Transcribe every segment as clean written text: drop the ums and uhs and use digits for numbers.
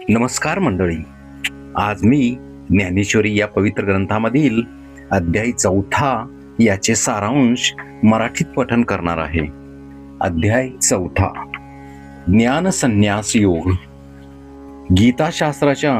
नमस्कार मंडळी. आज मी ज्ञानेश्वरी या पवित्र ग्रंथामधील अध्याय 4 याचे सारांश मराठीत पठण करणार आहे. अध्याय 4, ज्ञान संन्यास योग. गीताशास्त्राच्या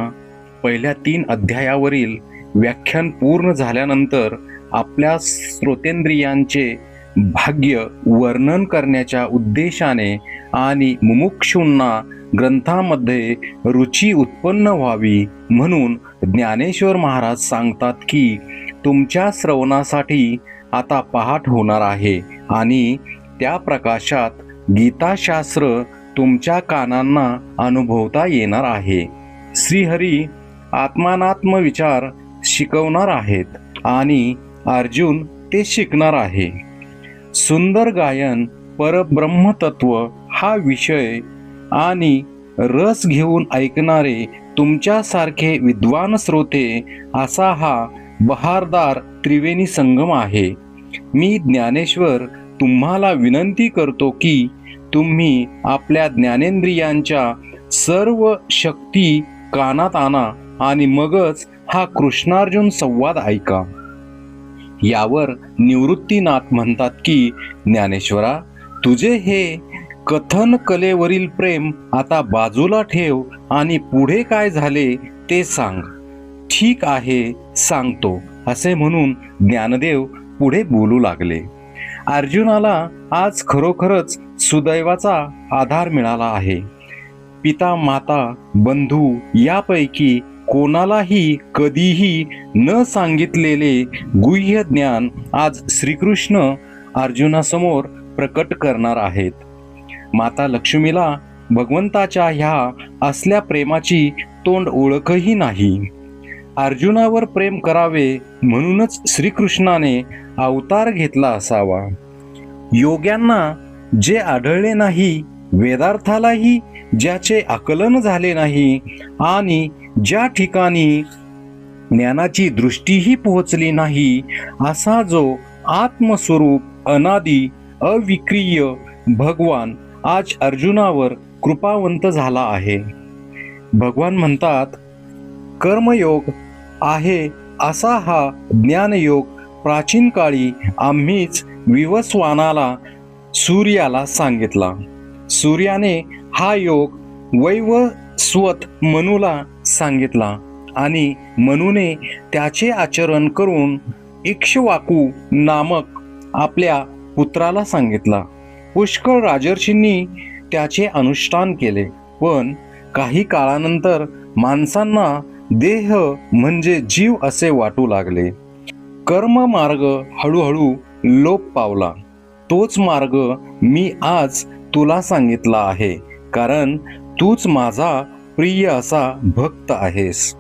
पहिल्या 3 अध्यायावरील व्याख्यान पूर्ण झाल्यानंतर आपल्या श्रोतेंद्रियांचे भाग्य वर्णन करण्याच्या उद्देशाने आणि मुमुक्षूंना ग्रंथामध्ये रुची उत्पन्न व्हावी म्हणून ज्ञानेश्वर महाराज सांगतात की तुमच्या श्रवणासाठी आता पहाट होणार आहे आणि त्या प्रकाशात गीताशास्त्र तुमच्या कानांना अनुभवता येणार आहे. श्रीहरी आत्मानात्म विचार शिकवणार आहेत आणि अर्जुन ते शिकणार आहे. सुंदर गायन, परब्रह्मतत्व हा विषय आणि रस घेऊन ऐकणारे तुमच्यासारखे विद्वान श्रोते असा हा बहारदार त्रिवेणी संगम आहे. मी ज्ञानेश्वर तुम्हाला विनंती करतो की तुम्ही आपल्या ज्ञानेंद्रियांच्या सर्व शक्ती कानात आणा आणि मगच हा कृष्णार्जुन संवाद ऐका. यावर निवृत्तीनाथ म्हणतात की ज्ञानेश्वरा, तुझे हे कथन कलेवरील प्रेम आता बाजूला ठेव आणि पुढे काय झाले ते सांग. ठीक आहे, सांगतो, असे म्हणून ज्ञानदेव पुढे बोलू लागले. अर्जुनाला आज खरोखरच सुदैवाचा आधार मिळाला आहे. पिता, माता, बंधू यापैकी कोणालाही कधीही न सांगितलेले गुह्य ज्ञान आज श्रीकृष्ण अर्जुनासमोर प्रकट करणार आहेत. माता लक्ष्मीला भगवंताच्या ह्या असल्या प्रेमाची तोंड ओळखही नाही. अर्जुनावर प्रेम करावे म्हणूनच श्रीकृष्णाने अवतार घेतला असावा. योग्यांना जे आढळले नाही, वेदार्थालाही ज्याचे आकलन झाले नाही आणि ज्या ठिकाणी ज्ञानाची दृष्टीही पोहोचली नाही, असा जो आत्मस्वरूप अनादी अविक्रिय भगवान आज अर्जुनावर कृपावंत झाला आहे. भगवान म्हणतात, कर्मयोग आहे असा हा ज्ञानयोग प्राचीन काळी आम्हीच विवस्वानाला सूर्याला सांगितला. सूर्याने हा योग वैवस्वत मनूला सांगितला आणि मनूने त्याचे आचरण करून इक्ष्वाकू नामक आपल्या पुत्राला सांगितला. पुष्कळ राजर्षींनी त्याचे अनुष्ठान केले, पण काही काळानंतर माणसांना देह म्हणजे जीव असे वाटू लागले. कर्म मार्ग हळूहळू लोप पावला. तोच मार्ग मी आज तुला सांगितला आहे, कारण तूच माझा प्रिय असा भक्त आहेस.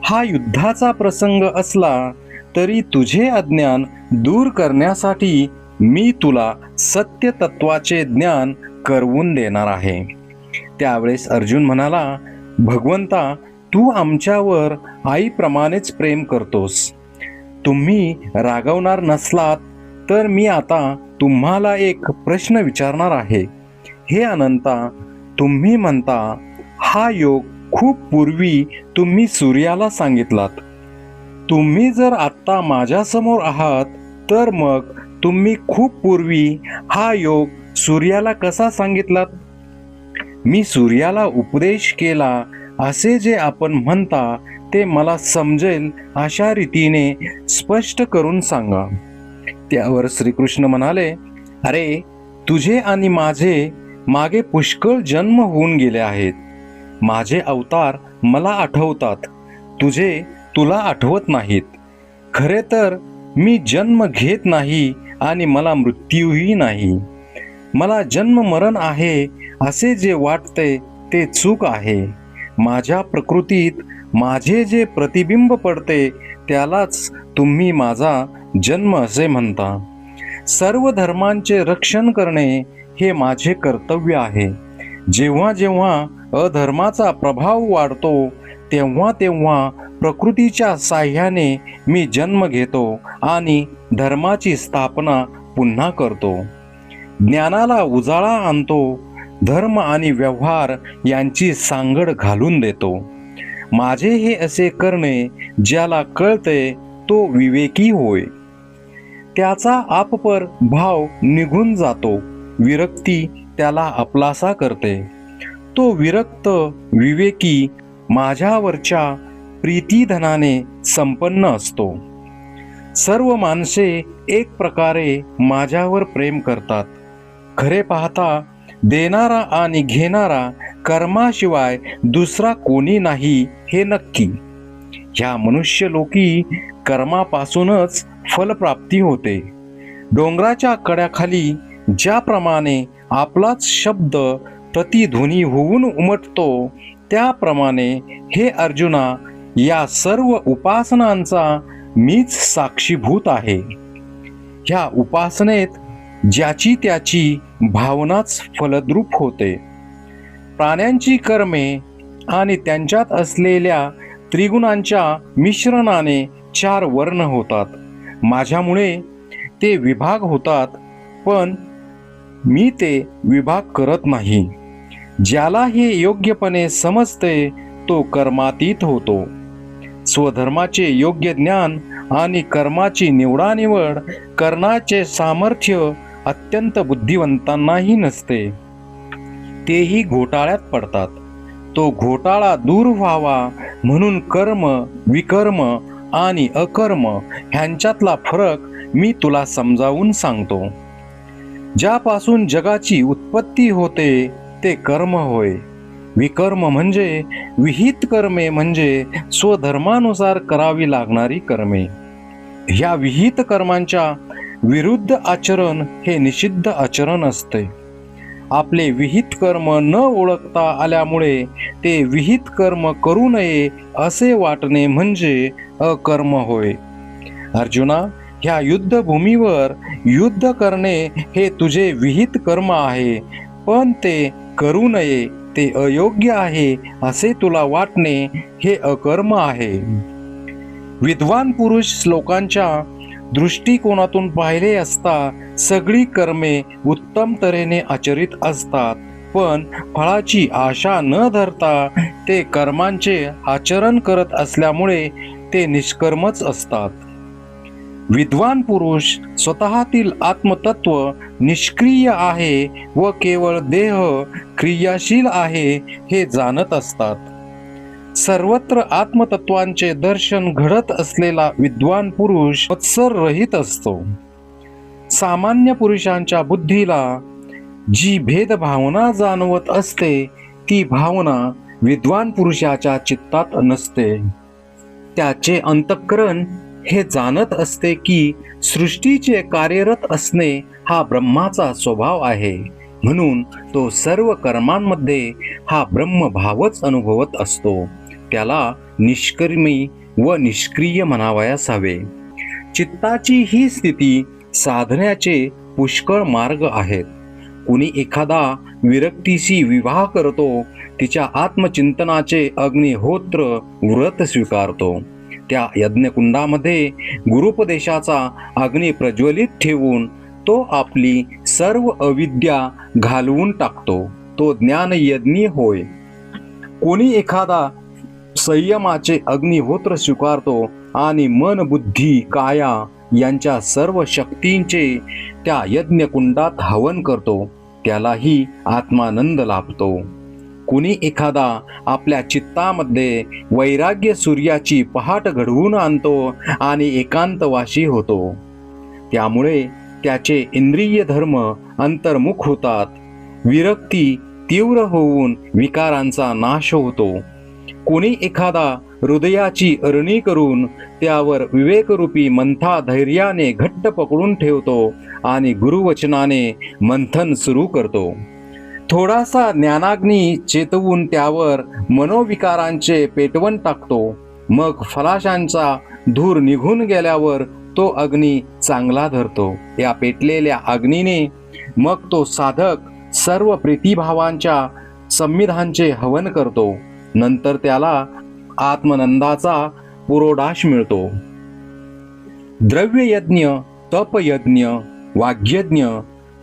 हा युद्धाचा प्रसंग असला तरी तुझे अज्ञान दूर करण्यासाठी मी तुला सत्य तत्वाचे ज्ञान करवून देणार आहे. त्यावेळेस अर्जुन म्हणाला, भगवंता, तू आमच्यावर आईप्रमाणेच प्रेम करतोस. तुम्ही रागवणार नसलात तर मी आता तुम्हाला एक प्रश्न विचारणार आहे. हे अनंता, तुम्ही म्हणता हा योग खूप पूर्वी तुम्ही सूर्याला सांगितलात. तुम्ही जर आत्ता माझ्यासमोर आहात तर मग तुम्ही खूप पूर्वी हा योग सूर्याला कसा सांगितलात? मी सूर्याला उपदेश केला असे जे आपण म्हणता ते मला समजेल अशा रीतीने स्पष्ट करून सांगा. त्यावर श्रीकृष्ण म्हणाले, अरे, तुझे आणि माझे मागे पुष्कळ जन्म होऊन गेले आहेत. माझे अवतार मला आठवतात, तुझे तुला आठवत नाहीत. खरे तर मी जन्म घेत नाही आणि मला मृत्यूही नाही. मला जन्म मरण आहे असे जे वाटते ते चूक आहे. माझ्या प्रकृतीत माझे जे प्रतिबिंब पडते त्यालाच तुम्ही माझा जन्म असे म्हणता. सर्व धर्मांचे रक्षण करणे हे माझे कर्तव्य आहे. जेव्हा जेव्हा अधर्माचा प्रभाव वाढतो तेव्हा तेव्हा प्रकृतीच्या साह्याने मी जन्म घेतो आणि धर्माची स्थापना पुन्हा करतो. ज्ञानाला उजाळा आणतो. धर्म आणि व्यवहार यांची सांगड घालून देतो. माझे हे असे करणे ज्याला कळते तो विवेकी होय. त्याचा आपपर भाव निघून जातो. विरक्ती त्याला आपलासा करते. तो विरक्त विवेकी माझ्यावरच्या प्रीतिधनाने संपन्न असतो. सर्व माणसे एक प्रकारे माझ्यावर प्रेम करतात. खरे पाहता देणारा आणि घेणारा कर्माशिवाय दुसरा कोणी नाही हे नक्की. ह्या मनुष्यलोकी कर्मापासूनच फलप्राप्ती होते. डोंगराच्या कड्याखाली ज्याप्रमाणे आपलाच शब्द प्रतिध्वनी होऊन उमटतो, त्याप्रमाणे हे अर्जुना, या सर्व उपासनांचा मीच साक्षीभूत आहे. ह्या उपासनेत ज्याची त्याची भावनाच फलद्रूप होते. प्राण्यांची कर्मे आणि त्यांच्यात असलेल्या त्रिगुणांच्या मिश्रणाने 4 वर्ण होतात. माझ्यामुळे ते विभाग होतात, पण मी ते विभाग करत नाही. ज्याला हे योग्यपणे समजते तो कर्मातीत होतो. स्वधर्माचे योग्य ज्ञान आणि कर्माची निवडानिवड करण्याचे सामर्थ्य अत्यंत बुद्धिवंतांनाही नसते. तेही घोटाळ्यात पडतात. तो घोटाळा दूर व्हावा म्हणून कर्म, विकर्म आणि अकर्म ह्यांच्यातला फरक मी तुला समजावून सांगतो. ज्यापासून जगाची उत्पत्ती होते ते कर्म होय. विकर्म म्हणजे विहित कर्मे, म्हणजे स्वधर्मानुसार करावी लागणारी कर्मे. ह्या विहित कर्मांच्या विरुद्ध आचरण हे निषिद्ध आचरण असते. आपले विहित कर्म न ओळखता आल्यामुळे ते विहित कर्म करू नये असे वाटणे म्हणजे अकर्म होय. अर्जुना, ह्या युद्धभूमीवर युद्ध करणे हे तुझे विहित कर्म आहे, पण ते करू नये ते अयोग्य आहे असे तुला वाटणे हे अकर्म आहे. विद्वान पुरुष लोकांच्या दृष्टिकोनातून पाहिले असता सगळी कर्मे उत्तम तऱ्हेने आचरित असतात, पण फळाची आशा न धरता ते कर्मांचे आचरण करत असल्यामुळे ते निष्कर्मच असतात. विद्वान पुरुष स्वतःतील आत्मतत्व निष्क्रिय आहे व केवळ देह क्रियाशील आहे हे जाणत असतात. सर्वत्र आत्मतत्वांचे दर्शन घडत असलेला विद्वान पुरुष मत्सर रहित असतो. सामान्य पुरुषांच्या बुद्धीला जी भेदभावना जाणवत असते ती भावना विद्वान पुरुषाच्या चित्तात नसते. त्याचे अंतःकरण हे जाणत असते की सृष्टीचे कार्यरत असणे हा ब्रह्माचा स्वभाव आहे, म्हणून तो सर्व कर्मांमध्ये हा ब्रह्मभावच अनुभवत असतो. त्याला निष्कर्मी व निष्क्रिय म्हणावयास हवे. चित्ताची ही स्थिती साधण्याचे पुष्कळ मार्ग आहेत. कुणी एखादा विरक्तीशी विवाह करतो, तिच्या आत्मचिंतनाचे अग्निहोत्र व्रत स्वीकारतो. त्या यज्ञकुंडामध्ये गुरुपदेशाचा अग्नी प्रज्वलित ठेवून तो आपली सर्व अविद्या घालवून टाकतो. तो ज्ञानयज्ञी होय. कोणी एखादा संयमाचे अग्निहोत्र स्वीकारतो आणि मन, बुद्धी, काया यांच्या सर्व शक्तींचे त्या यज्ञकुंडात हवन करतो, त्यालाही आत्मानंद लाभतो. कुणी एखादा आपल्या चित्तामध्ये वैराग्य सूर्याची पहाट घडवून आणतो आणि एकांतवासी होतो. त्यामुळे त्याचे इंद्रिय धर्म अंतर्मुख होतात. विरक्ती तीव्र होऊन विकारांचा नाश होतो. कोणी एखादा हृदयाची अरणी करून त्यावर विवेकरूपी मंथा धैर्याने घट्ट पकडून ठेवतो आणि गुरुवचनाने मंथन सुरू करतो. थोडासा ज्ञानाग्नी चेतवून त्यावर मनोविकारांचे पेटवण टाकतो. मग फलाशांचा धूर निघून गेल्यावर तो अग्नी चांगला धरतो. या पेटलेल्या अग्नीने मग तो साधक सर्व प्रीतिभावांच्या संमिधांचे हवन करतो. नंतर त्याला आत्मनंदाचा पुरोडाश मिळतो. द्रव्ययज्ञ, तपयज्ञ, वाग्यज्ञ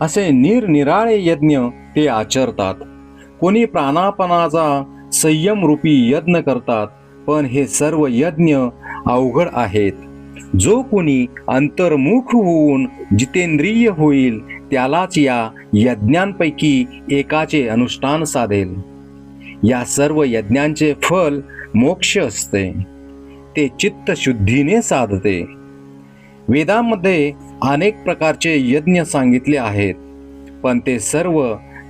असे निरनिराळे यज्ञ ते आचरतात. कोणी प्राणापणाचा संयम रूपी यज्ञ करतात, पण हे सर्व यज्ञ अवघड आहेत. जो कोणी अंतर्मुख होऊन जितेंद्रिय होईल त्यालाच या यज्ञांपैकी एकाचे अनुष्ठान साधेल. या सर्व यज्ञांचे फल मोक्ष असते, ते चित्तशुद्धीने साधते. वेदांमध्ये अनेक प्रकारचे यज्ञ सांगितले आहेत, पण ते सर्व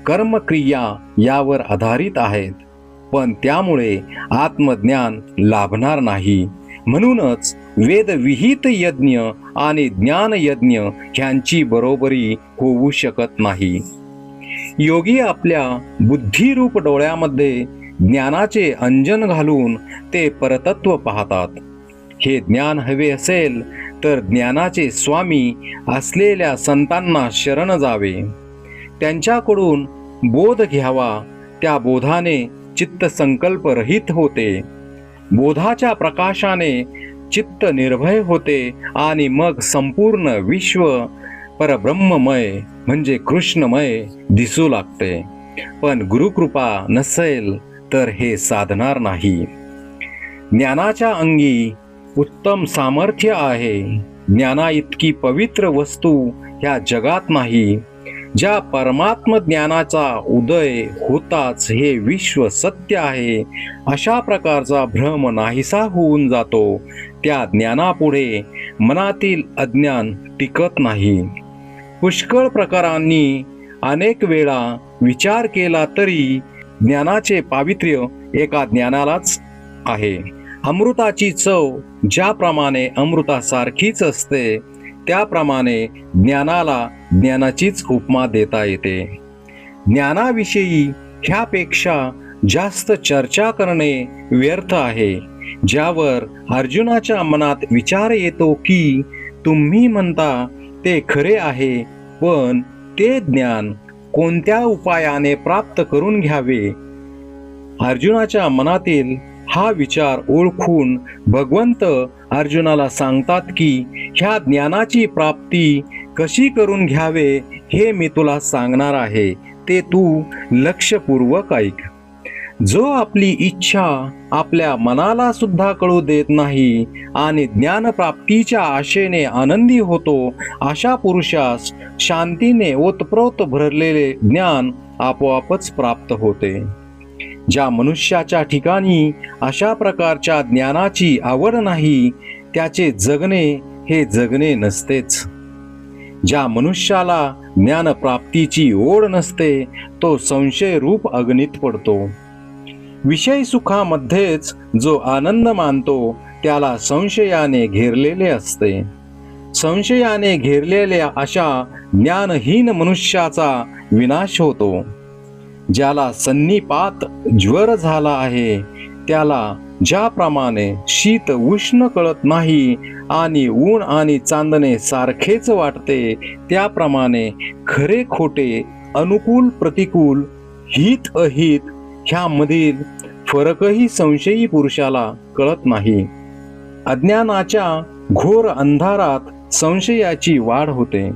कर्मक्रिया यावर आधारित आहेत, पण त्यामुळे आत्मज्ञान लाभणार नाही. म्हणूनच वेदविहित यज्ञ आणि ज्ञानयज्ञ ह्यांची बरोबरी होऊ शकत नाही. योगी आपल्या बुद्धिरूप डोळ्यामध्ये ज्ञानाचे अंजन घालून ते परतत्व पाहतात. हे ज्ञान हवे असेल तर ज्ञानाचे स्वामी असलेल्या संतांना शरण जावे, त्यांच्याकडून बोध घ्यावा. त्या बोधाने चित्त संकल्प रहित होते. बोधाच्या प्रकाशाने चित्त निर्भय होते आणि मग संपूर्ण विश्व परब्रह्ममय म्हणजे कृष्णमय दिसू लागते. पण गुरुकृपा नसेल तर हे साधणार नाही. ज्ञानाच्या अंगी उत्तम सामर्थ्य आहे. ज्ञाना इतकी पवित्र वस्तू ह्या जगात नाही. ज्या परमात्म ज्ञानाचा उदय होताच हे विश्व सत्य आहे अशा प्रकारचा भ्रम नाहीसा होऊन जातो. त्या ज्ञानापुढे मनातील अज्ञान टिकत नाही. पुष्कळ प्रकारांनी अनेक वेळा विचार केला तरी ज्ञानाचे पावित्र्य एका ज्ञानालाच आहे. अमृताची चव ज्याप्रमाणे अमृतासारखीच असते त्याप्रमाणे ज्ञानाला ज्ञानाचीच उपमा देता येते. ज्ञानाविषयी ह्यापेक्षा जास्त चर्चा करणे व्यर्थ आहे. ज्यावर अर्जुनाच्या मनात विचार येतो की तुम्ही म्हणता ते खरे आहे, पण ते ज्ञान कोणत्या उपायाने प्राप्त करून घ्यावे. अर्जुनाच्या मनातील हा विचार ओळखून भगवंत अर्जुनाला सांगतात की ह्या ज्ञानाची प्राप्ती कशी करून घ्यावे हे मी तुला सांगणार आहे, ते तू लक्षपूर्वक ऐक. जो आपली इच्छा आपल्या मनाला सुद्धा कळू देत नाही आणि ज्ञानप्राप्तीच्या आशेने आनंदी होतो, अशा पुरुषास शांतीने ओतप्रोत भरलेले ज्ञान आपोआपच प्राप्त होते. ज्या मनुष्याच्या ठिकाणी अशा प्रकारच्या ज्ञानाची आवड नाही त्याचे जगणे हे जगणे नसतेच. ज्या मनुष्याला ज्ञानप्राप्तीची ओढ नसते तो संशय रूप अग्नीत पडतो. विषय सुखामध्येच जो आनंद मानतो त्याला संशयाने घेरलेले असते. संशयाने घेरलेल्या अशा ज्ञानहीन मनुष्याचा विनाश होतो. ज्याला संनिपात ज्वर झाला आहे त्याला ज्याप्रमाणे शीत उष्ण कळत नाही आणि ऊन आणि चांदणे सारखेच वाटते, त्याप्रमाणे खरे खोटे, अनुकूल प्रतिकूल, हित अहित ह्यामधील फरकही संशयी पुरुषाला कळत नाही. अज्ञानाच्या घोर अंधारात संशयाची वाढ होते.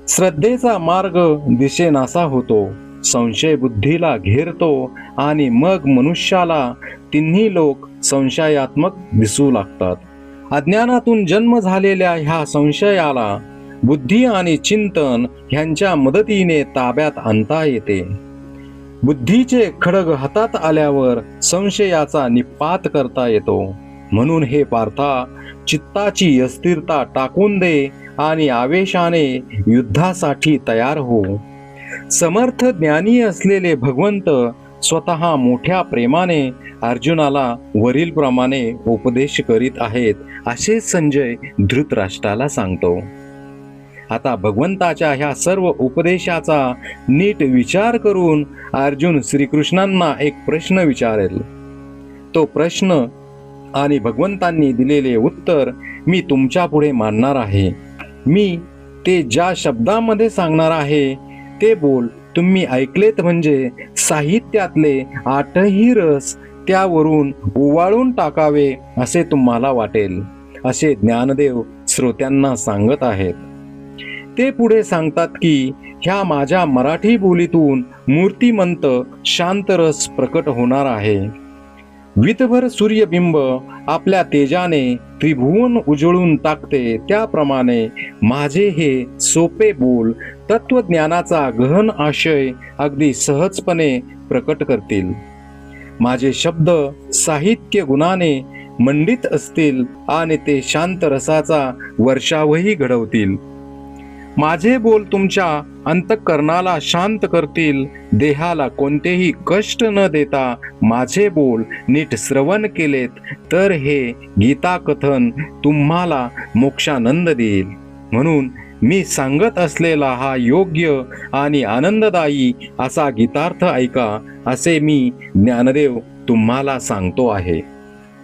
श्रद्धेचा मार्ग दिसेनासा होतो. संशय बुद्धीला घेरतो आणि मग मनुष्याला तिन्ही लोक संशयात्मक दिसू लागतात. अज्ञानातून जन्म झालेल्या ह्या संशयाला बुद्धी आणि चिंतन ह्यांच्या मदतीने ताब्यात आणता येते. बुद्धीचे खड्ग हातात आल्यावर संशयाचा निपात करता येतो. म्हणून हे पार्था, चित्ताची अस्थिरता टाकून दे आणि आवेशाने युद्धासाठी तयार हो. समर्थ ज्ञानी असलेले भगवंत स्वतः मोठ्या प्रेमाने अर्जुनाला वरीलप्रमाणे उपदेश करीत आहेत असे संजय धृतराष्ट्राला सांगतो. आता भगवंताच्या ह्या सर्व उपदेशाचा नीट विचार करून अर्जुन श्रीकृष्णांना एक प्रश्न विचारेल. तो प्रश्न आणि भगवंतांनी दिलेले उत्तर मी तुमच्या पुढे मांडणार आहे. मी ते ज्या शब्दामध्ये सांगणार आहे ते बोल तुम्ही ऐकलेत म्हणजे साहित्यातले आठही रस त्यावरून उवाळून टाकावे असे तुम्हाला वाटेल, असे ज्ञानदेव श्रोत्यांना सांगत आहेत. ते पुढे सांगतात की ह्या माझ्या मराठी बोलीतून मूर्तिमंत शांतरस प्रकट होणार आहे. वितभर सूर्यबिंब आपल्या तेजाने त्रिभुवन उजळून टाकते, त्याप्रमाणे माझे हे सोपे बोल तत्वज्ञानाचा गहन आशय अगदी सहजपणे प्रकट करतील. माझे शब्द साहित्य गुणाने मंडित असतील आणि ते शांत रसाचा वर्षावही घडवतील. माझे बोल तुमच्या अंतःकरणाला शांत करतील. देहाला कोणतेही कष्ट न देता माझे बोल नीट श्रवण केलेत तर हे गीता कथन तुम्हाला मोक्षानंद देईल. म्हणून मी सांगत असलेला हा योग्य आणि आनंददायी असा गीतार्थ ऐका, असे मी ज्ञानदेव तुम्हाला सांगतो आहे.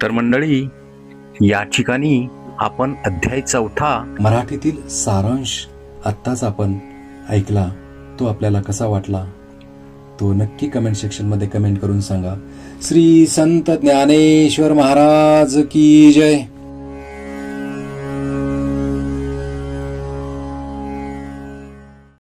तर मंडळी, या ठिकाणी आपण अध्याय 4 मराठीतील सारांश आत्ताच आपण ऐकला. तो आपल्याला कसा वाटला तो नक्की कमेंट सेक्शनमध्ये कमेंट करून सांगा. श्री संत ज्ञानेश्वर महाराज की जय.